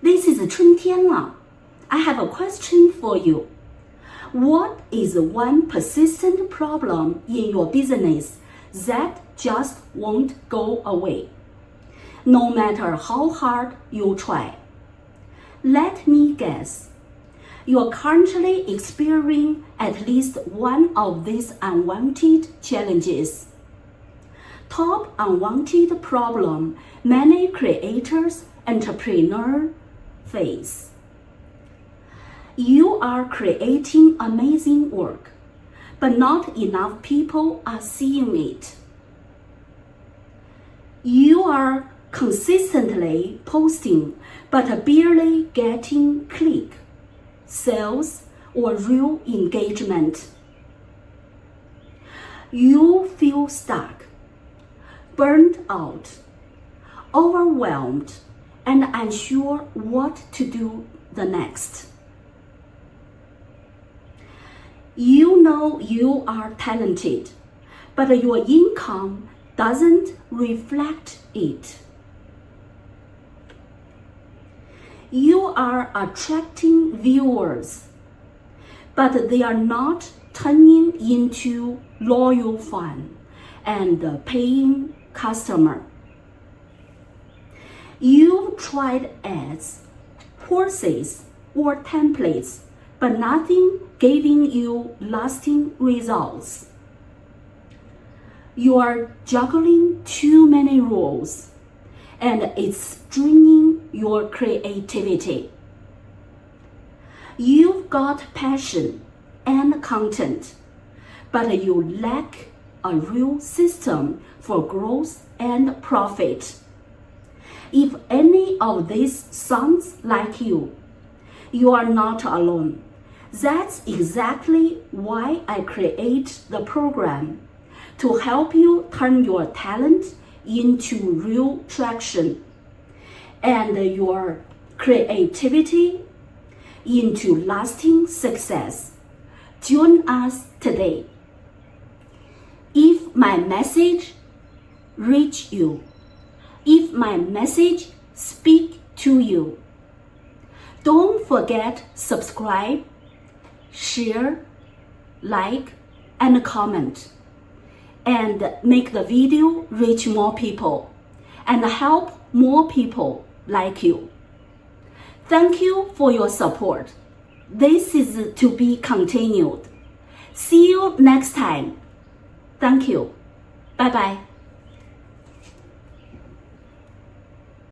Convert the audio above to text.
This is 春天了. I have a question for you. What is one persistent problem in your business that just won't go away, no matter how hard you try? Let me guess. You're currently experiencing at least one of these unwanted challenges. Top unwanted problem many creators, entrepreneurs face. You are creating amazing work, but not enough people are seeing it. You are consistently posting, but barely getting click, sales, or real engagement. You feel stuck, burned out, overwhelmed, and unsure what to do the next. You know you are talented, but your income doesn't reflect it. You are attracting viewers, but they are not turning into loyal fans and paying customers. You've tried ads, courses, or templates, but nothing giving you lasting results. You are juggling too many roles, and it's draining your creativity. You've got passion and content, but you lack a real system for growth and profit. If any of this sounds like you, you are not alone. That's exactly why I create the program, to help you turn your talent into real traction and your creativity into lasting success. Join us today. If my message reach you, if my message speak to you, don't forget subscribe, share, like, and comment, and make the video reach more people and help more people like you. Thank you for your support. This is to be continued. See you next time. Thank you. Bye-bye.